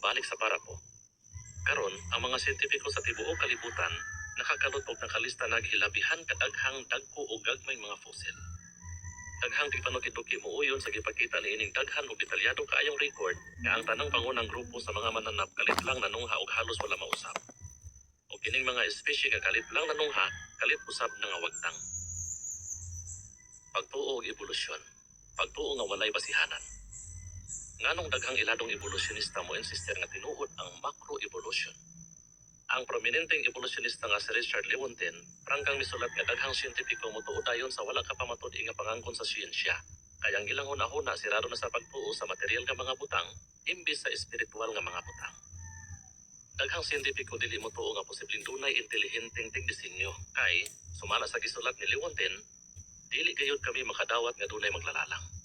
balik sa parapo. Karon, ang mga siyentipiko sa tibuok kalibutan nakakalot og nakalista naghilabihan kadaghang dagko o gagmayng mga fossil. Daghang tigpanukiduki muuyon sa gipakita niining daghan og detalyado kaayong record nga ang tanang pangunang grupo sa mga mananap kalit lang nanungha og halos wala mausab. O kining mga espisye nga kalit lang nanungha, kalit usab na nga wagtang. Pagtuo og ebolusyon. Pagtuo nga walay basihanan. Nganong daghang iladong evolusyonista mo insister nga tinuod ang macroevolution. Ang prominenteng evolusyonista nga si Richard Lewontin, pranggang misulat nga daghang siyentipiko motuo dayon sa wala ka pamatod nga pangangkon sa siyensya. Kaya ang ilang hunahuna sirado na sa pagtuo sa material nga mga butang, imbis sa espiritual nga mga butang. Daghang siyentipiko dili motuo nga posibleng dunay intelihenteng tigdisenyo, kay sumala sa gisulat ni Lewontin, dili gayud kami makadawat nga dunay maglalalang.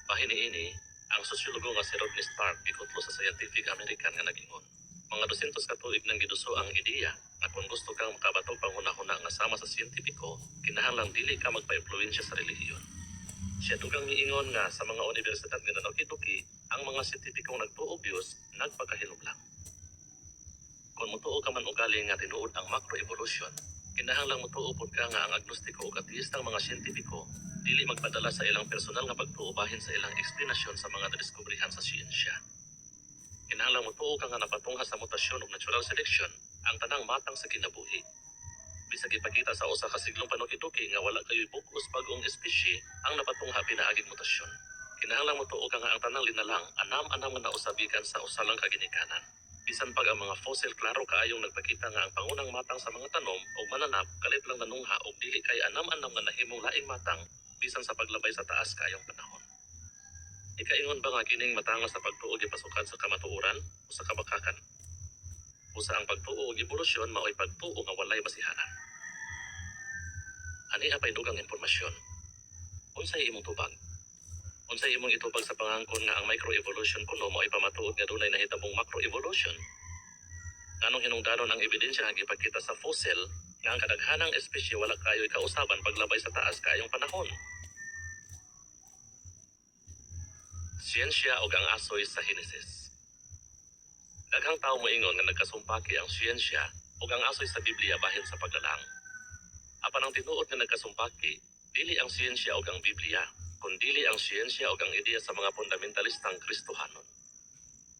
Bahin niini, ang sosyologo nga si Rodney Stark gikutlo sa Scientific American nga nagingon. Mga 200 ka tuig nang giduso ang ideya na kung gusto kang makabatog panghuna-huna nga sama sa siyentipiko, kinahanglang dili ka magpa-impluwensya sa relihiyon. Siya dugang miingon nga sa mga universidad nga nanawkiduki, ang mga siyentipikong nagtuo Diyos nagpakahilumlang. Kung mutuo ka man ugali nga tinuod ang macroevolution, kinahanglang mutuo pod ka nga ang agnostiko o ateistang mga siyentipiko dili magpadala sa ilang personal nga pagtuo bahin sa ilang eksplanasyon sa mga nadiskubrihan sa siyensya. Kinahanglang mutuo ka nga napatungha sa mutasyon ug natural selection ang tanang matang sa kinabuhi. Bisag ipakita sa usa ka siglong panukiduki nga wala kayo'y bug-os bag-ong espisye ang napatungha pinaaging mutasyon. Kinahanglang mutuo ka nga ang tanang linalang anam-anam nga nausabigan sa usa lang ka ginikanan. Bisan pag ang mga fossil klaro kaayong nagpakita nga ang pangunang matang sa mga tanom o mananap kalit lang nanungha o dili kay anam-anam nga nahimong laing matang bisan sa paglabay sa taas kaayong panahon. Ikaingon ba nga kining matanga sa pagtuo gipasukan sa kamatuoran o sa kabakakan? Usa ang pagtuo og ebolusyon mao'y pagtuo nga walay basihanan. Ani apay dugang impormasyon? Unsay imong tubag? Unsay imong itubag sa pangangkon nga ang microevolution kuno mao'y pamatuod nga dunay nahitabong macroevolution? Nganong hinungdanon ang ebidensya nga gipakita sa fossil nga ang kadaghanang espisye wala kayo'y kausaban paglabay sa taas kaayong panahon? Siyensya ug ang asoy sa Henesis. Daghang tawo moingon nga nagkasumpaki ang siyensya ug ang asoy sa Biblia bahin sa paglalang. Apan ang tinuod nga nagkasumpaki, dili ang siyensya ug ang Biblia, kundi ang siyensya ug ang ideya sa mga fundamentalistang Kristohanon.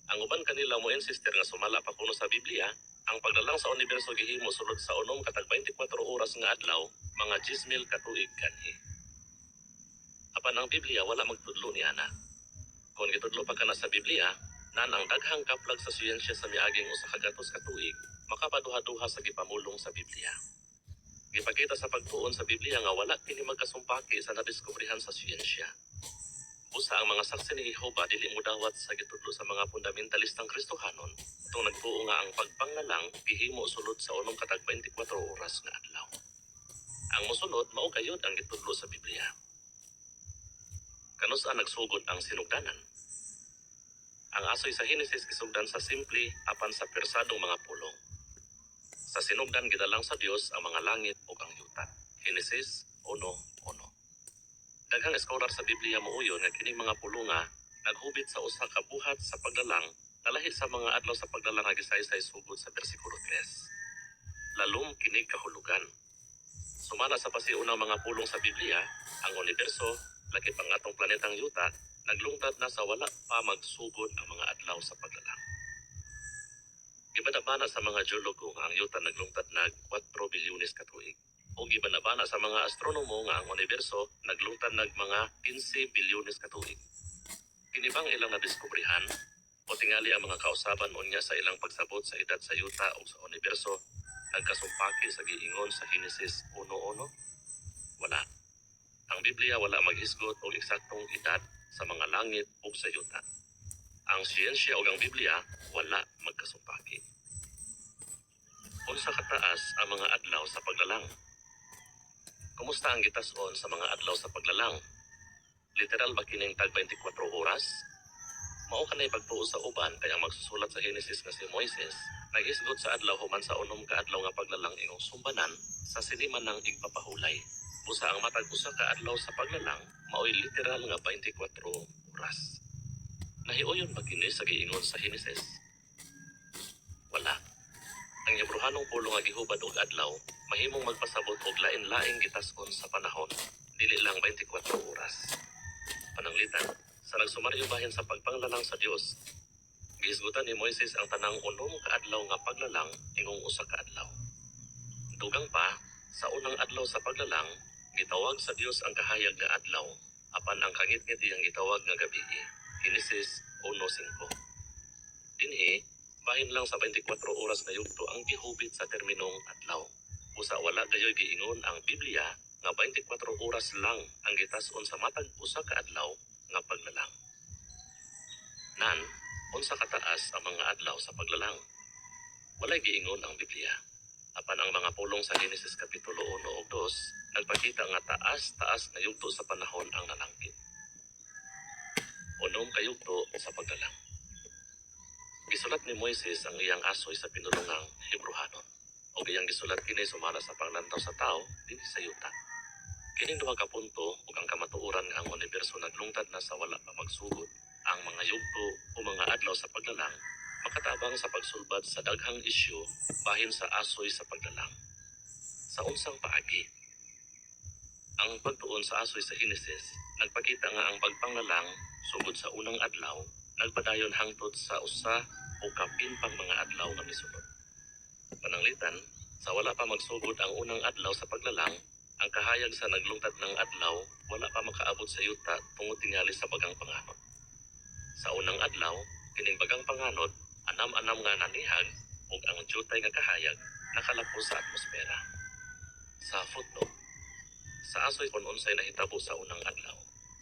Ang uban kanila mo insister nga sumala pa kuno sa Biblia, ang paglalang sa universo gihimo sulod sa unom katag 24 oras nga adlaw, mga 10,000 ka tuig kanhi. Apan ang Biblia wala magtudlo ni ana. Kung gitudlo pa kana sa Biblia, nan ang daghang kaplag sa siyensya sa miaging usa ka gatos ka tuig, makapaduha-duha sa gipamulong sa Biblia. Gipakita sa pagtuon sa Biblia nga wala kini magkasumpaki sa nadiskubrihan sa siyensya. Busa ang mga saksi ni Jehova dili modawat sa gitudlo sa mga fundamentalistang Kristohanon, itong nagtuo nga ang pagpangalang gihimo sulod sa unom katag 24 oras nga adlaw. Ang mosunod mao gayud ang gitudlo sa Biblia. Kanusa nagsugod ang sinugdanan? Ang asoy sa Henesis gisugdan sa simple apan sa persadong mga pulong. Sa sinugdan gidalang sa Dios ang mga langit ug ang yuta. Henesis 1:1. Daghang eskolar sa Biblia muuyon nga kining mga pulonga naghubit sa usa ka buhat sa paglalang nalahi sa mga adlaw sa paglalang nga gisaysay sugod sa bersikulo 3. Lalom kining kahulugan. Sumala sa pasiunang mga pulong sa Biblia, ang universo laki pang atong planetang yuta, naglungtad na sa wala pa magsugod ang mga adlaw sa paglalang. Gibanabana sa mga geologo nga ang yuta naglungtad nag 4 bilyones ka tuig. O gibanabana sa mga astronomo nga ang universo naglungtad nag mga 15 bilyones ka tuig. Kinibang ilang nadiskubrihan o tingali ang mga kausaban unya sa ilang pagsabot sa edad sa yuta o sa universo nagkasumpaki sa giingon sa Henesis 1:1? Wala. Ang Biblia wala maghisgot og eksaktong edad sa mga langit ug sa yuta. Ang siyensya ug ang Biblia wala magkasumpaki. Unsa kataas ang mga adlaw sa paglalang? Kumusta ang gitas-on sa mga adlaw sa paglalang? Literal ba kining tag 24 oras? Mao kanay pagtuo sa uban kay ang magsusulat sa Henesis nga si Moises naghisgot sa adlaw human sa unom ka adlaw nga paglalang ingong sumbanan sa siliman ng igpapahulay. Busa ang matag usa ka adlaw sa paglalang mao'y literal nga 24 oras. Nahiuyon ba kini sa giingon sa Henesis? Wala. Ang Hebrehanong pulo nga gihubad og adlaw mahimong magpasabot og lain-laing gitas-on sa panahon, dili lang 24 oras. Pananglitan, sa nagsumaryo bahin sa pagpanglalang sa Dios, gihisgutan ni Moises ang tanang 6 ka adlaw nga paglalang ingong 1 ka adlaw. Dugang pa, sa unang adlaw sa paglalang, gitawag sa Dios ang kahayag nga adlaw, apan ang kangit-ngit iyang gitawag nga gabi. Genesis 1:5. Dinhi, bahin lang sa 24 oras na yugto ang gihubit sa terminong adlaw. Usa wala gayoy giingon ang Biblia nga 24 oras lang ang gitas-on sa matag 1 ka adlaw nga paglalang. Nan, unsa kataas ang mga adlaw sa paglalang? Walay giingon ang Biblia. Apan ang mga pulong sa Genesis Kapitulo 1 ug 2 nagpakita nga taas-taas na yugto sa panahon ang nalangkit. 6 ka yugto sa paglalang. Gisulat ni Moises ang iyang asoy sa pinulungang Hebrehanon. O iyang gisulat kini sumala sa panglantaw sa tao dinhi sa yuta. Kining duha ka punto ug ang kamatuoran nga ang universo naglungtad na sa wala pa magsugod. Ang mga yugto o mga adlaw sa paglalang makatabang sa pagsulbad sa daghang isyu bahin sa asoy sa paglalang. Sa unsang paagi, ang pagtuon sa asoy sa Henesis nagpakita nga ang pagpanglalang sugod sa unang adlaw nagpadayon hangtod sa usa o kapin pang mga adlaw nga misunod. Pananglitan, sa wala pa magsugod ang unang adlaw sa paglalang, ang kahayag sa naglungtad ng adlaw wala pa makaabot sa yuta tungod tingali sa bagang panganod. Sa unang adlaw, kining bagang panganod, anam-anam nga nanihag ug ang jutay nga kahayag nakalapos sa atmosfera. Sa footnote, sa asoy kung unsay nahitabo sa unang adlaw,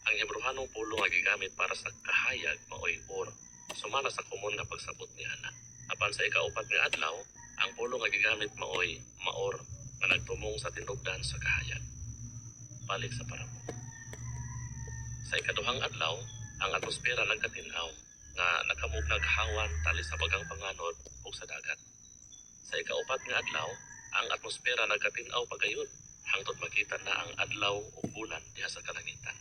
ang Hebrehanong pulo nga gigamit para sa kahayag maoy or, sumala sa komon nga pagsabot ni ana. Apan sa ikaupat nga adlaw, ang pulo nga gigamit maoy maor nga nagtumong sa tinubdan sa kahayag. Balik sa parabo. Sa ikaduhang adlaw, ang atmosfera nagkatinaw nga nakamugnag hawan tali sa bagang panganod ug sa dagat. Sa ikaupat nga adlaw, ang atmosfera nagkatinaw pagayon hangtod makita na ang adlaw ug bulan diha sa kalangitan.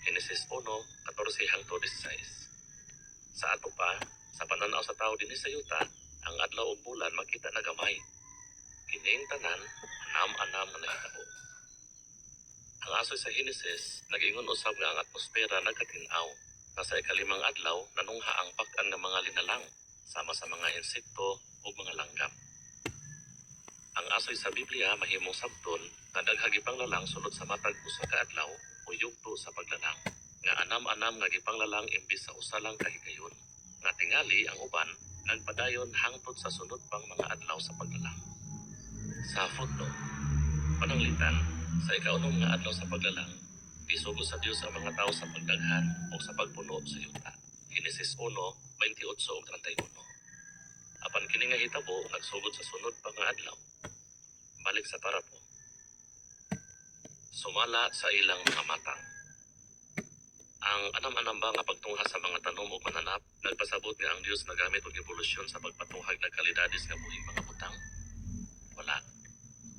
Genesis 1:14 hangtod 16. Sa ato pa, sa pananaw sa tao dinhi sa yuta, ang adlaw ug bulan makita na gamay. Kining tanan anam-anam nga nahitabo. Ang asoy sa Henesis nag-ingon usab nga ang atmosfera nagkatinaw. Sa ikalimang adlaw nanungha ang pak-an nga mga linalang sama sa mga insekto ug mga langgam. Ang asoy sa Biblia mahimong sabton nga daghang gipanglalang sulod sa matag 1 ka adlaw o yugto sa paglalang nga anam-anam nga gipanglalang imbis sa usa lang ka higayon nga tingali ang uban nagpadayon hangtod sa sunod pang mga adlaw sa paglalang. Sa footnote, pananglitan, sa ika-6 nga adlaw sa paglalang, gisugod sa Dios ang mga tao sa pagdaghan o sa pagpuno sa yuta. Genesis 1:28 ug 31. Apan kini nga hitabo nagsugod sa sunod pa nga adlaw. Balik sa parabo. Sumala sa ilang mga matang. Ang anam-anam ba nga pagtungha sa mga tanom o mananap, nagpasabot nga ang Dios nagamit og evolusyon sa pagpatunghag ng kalidades nga buhing mga butang? Wala.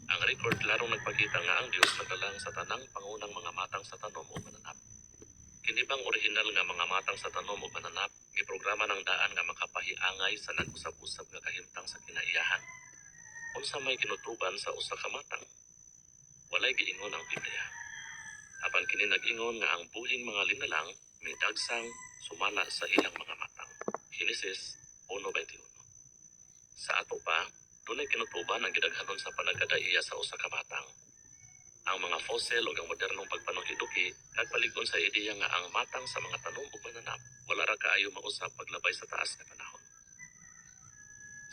Ang record larong nagpakita nga ang Dios naglalang sa tanang pangunang mga matang sa tanom o mananap. Kini bang orihinal nga mga matang sa tanom o mananap, giprograma ng daan nga makapahiangay sa nag-usab-usab nga kahimtang sa kinaiyahan? Unsa may kinutuban sa usa ka matang? Walay giingon ang Biblia. Apan kini nag-ingon nga ang buhing mga linalang may dagsang sumala sa ilang mga matang. Genesis 1:21. Sa ato pa, dunay kinutuban ang gidaghanon sa panagkadaiya sa usa ka matang. Ang mga fossil o ang modernong pagpanukiduki nagpalig-on sa ideya nga ang matang sa mga tanom o mananap wala ra kaayo mausab paglabay sa taas nga panahon.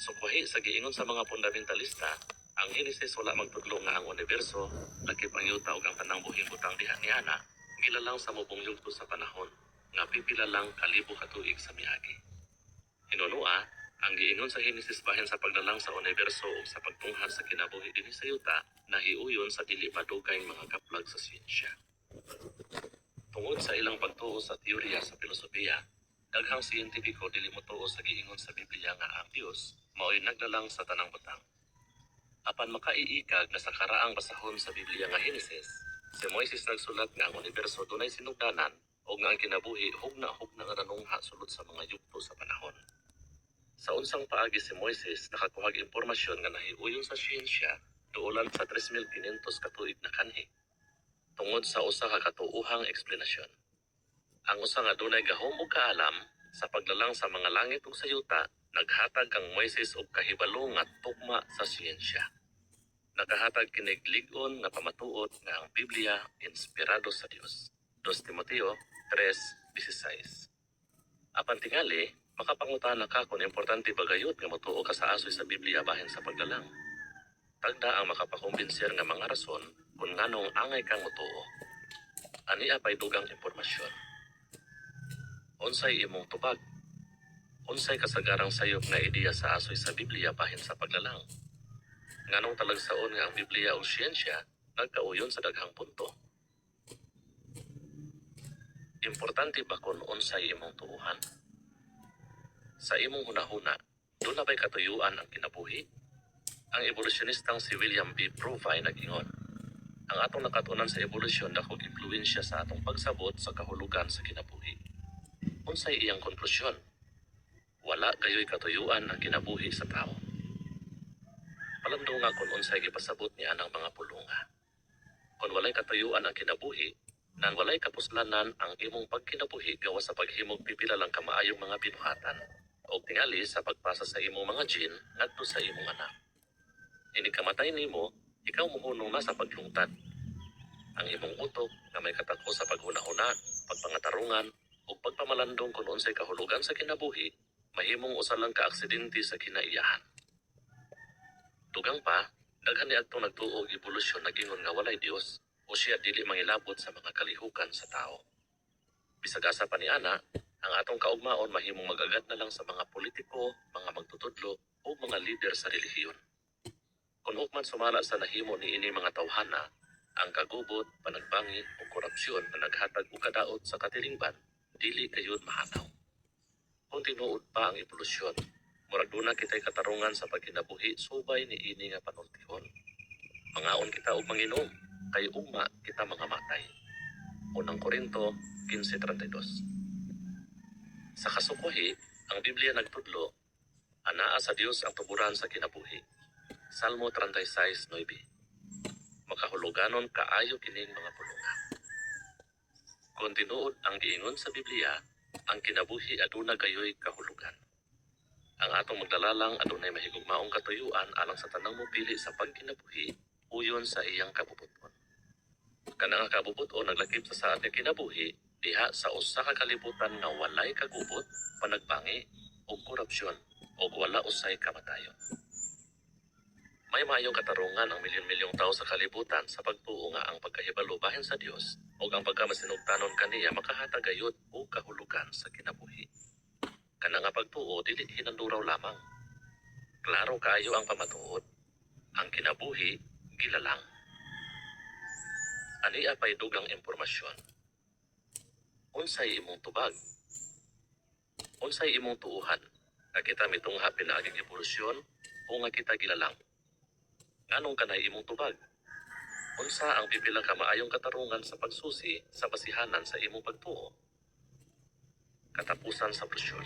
Sukwahi sa giingon sa mga fundamentalista, ang Henesis wala magtudlo nga ang universo, lakip ang yuta ug ang tanang buhing butang diha niana, gilalang sa mubong yugto sa panahon, nga pipila lang kalibo ka tuig sa miagi. Hinunua, ang giingon sa Henesis bahin sa paglalang sa universo ug sa pagtungha sa kinabuhi dinhi sa yuta, nahiuyon sa dili padugayng mga kaplag sa siyensya. Tungod sa ilang pagtuo sa teorya sa filosofiya, daghang siyentipiko dili motuo sa giingon sa Biblia nga ang Dios mao'y naglalang sa tanang butang. Apan makaiikag na sa karaang basahon sa Biblia nga Henesis, si Moises nagsulat nga ang universo dunay sinugdanan o nga ang kinabuhi hugna nga nanungha sulod sa mga yugto sa panahon. Sa unsang paagi si Moises nakakuhag impormasyon nga nahiuyon sa siyensya duulan sa 3,500 ka tuig na kanhi tungod sa usa ka katuohang eksplanasyon. Ang usa nga dunay gahom ug kaalam sa paglalang sa mga langit ug sa yuta naghatag kang Moises og kahibalo nga tugma sa siyensya. Nakahatag kinig lig-on nga pamatuod nga ang Biblia inspirado sa Dios. 2 Timoteo 3:16. Apan tingali, makapangutana ka kung importante ba gayud nga motuo ka sa asoy sa Biblia bahin sa paglalang. Tagda ang makapakumbinser nga mga rason kung nganong angay kang motuo. Ania pay dugang impormasyon. Unsay imong tubag? Unsay kasagarang sayop nga ideya sa asoy sa Biblia bahin sa paglalang? Nganong talagsaon nga ang Biblia o siyensya nagkauyon sa daghang punto? Importante ba kung unsay imong tuuhan? Sa imong hunahuna, doon na ba'y katuyuan ang kinabuhi? Ang evolusyonistang si William B. Provine nag-ingon, ang atong nakatunan sa evolusyon dakog impluwensya sa atong pagsabot sa kahulugan sa kinabuhi. Unsay iyang konklusyon? Wala gayoy katuyuan ang kinabuhi sa tao. Palando nga kung unsay gipasabot niya ng mga pulunga. Kung walay katuyuan ang kinabuhi, nang walay kapuslanan ang imong pagkinabuhi gawa sa paghimog pipila lang kamaayong mga binuhatan o tingali sa pagpasa sa imong mga gene ngadto sa imong anak. Ini kamatay nimo, ikaw muhunong na sa paglungtad. Ang imong utok nga may katako sa paghuna-huna, pagpangatarungan o pagpamalandong kung unsay kahulugan sa kinabuhi, mahimong usa lang ka aksidente sa kinaiyahan. Dugang pa, daghan niadtong nagtuo og evolusyon nagingon nga walay Dios o siya dili mangilabot sa mga kalihukan sa tao. Bisag asa pa niana, ang atong kaugmaon mahimong mag-agad na lang sa mga politiko, mga magtutudlo o mga lider sa relihiyon. Kung hukman sumala sa nahimo niini mga tawhana, ang kagubot, panagbangi o korupsyon na naghatag og kadaot sa katilingban, dili gayud mahanaw. Kung tinuod pa ang evolusyon, murag duna kitay katarungan sa pagkinabuhi subay niini nga panultihon. Mangaon kita og manginom, kay ugma kita mga matay. Unang Korinto 15:32. Sa kasukwahi, ang Biblia nagtudlo, anaa sa Dios ang tuburan sa kinabuhi. Salmo 36:9. Makahuluganon kaayo kining mga pulunga. Kung tinuod ang giingon sa Biblia, ang kinabuhi aduna gayoy kahulugan. Ang atong magdalalang adunay mahigugmaong katuyuan alang sa tanang mopili sa pagkinabuhi uyon sa iyang kabubuton. Kanang kabubuton naglakip sa ating kinabuhi diha sa usa ka kalibutan nga walay kagubot, panagbangi ug korupsyon ug wala usay kamatayon. May maayong katarungan ang milyon-milyong tao sa kalibutan sa pagtuo nga ang pagkahibalo bahin sa Dios ug ang pagkamasinugtanon kaniya makahatag gayud og kahulugan sa kinabuhi. Kana nga pagtuo dili hinanduraw lamang. Klaro kaayo ang pamatuod. Ang kinabuhi gilalang. Ania pay dugang impormasyon. Unsay imong tubag? Unsay imong tuuhan? Nga kita mitungha pinaaging evolusyon o nga kita gilalang? Nganong kanay imong tubag? Unsa ang pipila ka maayong katarungan sa pagsusi sa basihanan sa imong pagtuo? Katapusan sa evolusyon.